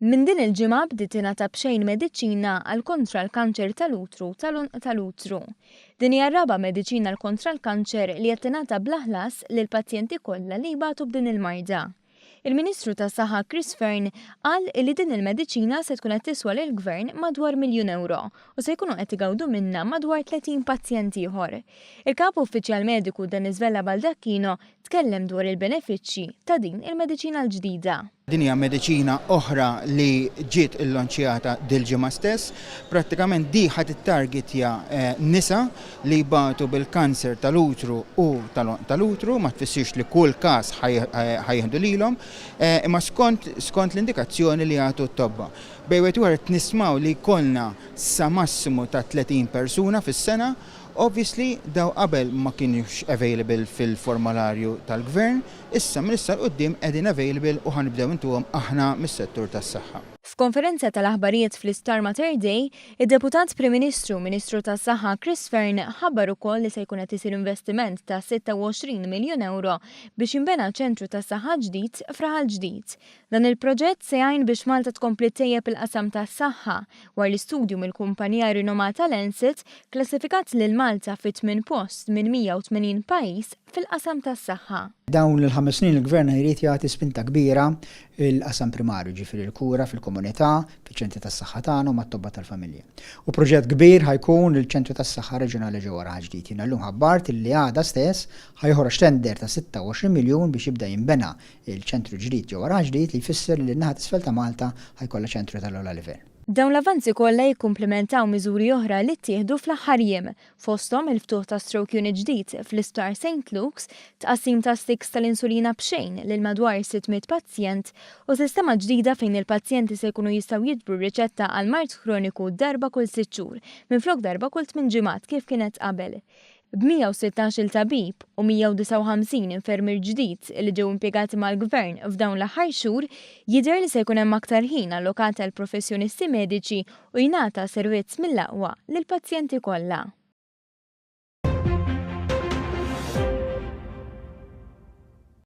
Min din il-ġimgħa bdiet tingħata b'xejn mediċina għal kontra l-kanċer tal-utru tal-utru. Din hija r-raba' mediċina għal kontra l-kanċer li qed tingħata bl-ħlas lill-pazjenti kollha li jbagħtu b'din il-marda. Il-Ministru tas-Saħħa Chris Fearne qal li din il-mediċina se tkun qed tiswa lill-Gvern madwar €1,000,000 u se jkunu qed igawdu minnha madwar 30 pazjent ieħor. Il-Kapu Uffiċjal Mediku Denis Vella Baldacchino tkellem dwar il-benefiċċji ta' din il-mediċina l-ġdida. Din hija mediċina oħra li ġiet illonċjata dil-ġimgħa stess, prattikament di ħadd ittargetja nisa li jbagħtu bil-kanser tal-utru u tal-utru, ma tfissirx li kull każ ħajjeħdu lilhom, imma skont l-indikazzjoni li jagħtu t-tobba. Bejwet ieħor nismaw li jkollna sa massimu ta' 30 persuna fis-sena. Obviously, daw qabel ma kienux available fil-formularju tal-Gvern, issa mill-issa l-qoddim qegħdin available u ħanibdew intuhom aħna mis-settur tas-saħħa. F'konferenza tal-aħbarijiet fl-Star Mater Day, id-Deputat Prim Ministru Ministru tas-Saħħa Chris Fearne ħabbar ukoll li se jkun qed isir investiment ta' €26 miljun biex jinbena ċentru tas-saħħa ġdid f'Raħal ġdid. Dan il-proġett se jgħin biex Malta tkompli tejjeb il-qasam tas-saħħa wara l-istudju mill-kumpanija rinomata Lancet klassifikat lil Malta fi 8 post minn 180 pajjiż fil-qasam tas-saħħa. Dawn il-5 snin il-Gvern jrid jagħti spinta kbira il-qasam primarju ġifieri l-kura fil-komunità, fiċ-ċentri tas-saħħa tagħna u mat-tobba tal-familja. U proġett kbir ħajkun il-ċentru tas-saħħa reġjonali ġewwa Raħal ġdid. Jiena llum ħabbart li għada stess ħajħorġ tender ta' 26 miljun biex jibda jinbena il-ċentru ġdid ġewwa Raħal ġdid li jfisser li n-naħa t'isfel ta' Malta ħajkollha ċentru tal-ogħla livell. Dawn l-avanzi kollha jikkumplementaw miżuri oħra li ttieħdu fl-aħħar jiem, fosthom il-ftuħ ta' stroke unit ġdid fl-Isptar St. Luke's, tqassim ta' sticks tal-insulina b'xejn lil madwar 600 pazjent u sistema ġdida fejn il-pazjenti se jkunu jistgħu jiġbru riċetta għal mart kroniku darba kull 6 xhur, minflok darba kull 8 ġimgħat kif kienet qabel. B'116 tabib u 159 infermier ġdid li ġew impjegati mal-Gvern f'dawn l-aħħar xhur jidher li se jkun hemm aktar ħin allokat għal professjonisti mediċi u jingħata servizz mill-aqwa lill-pazjenti kollha.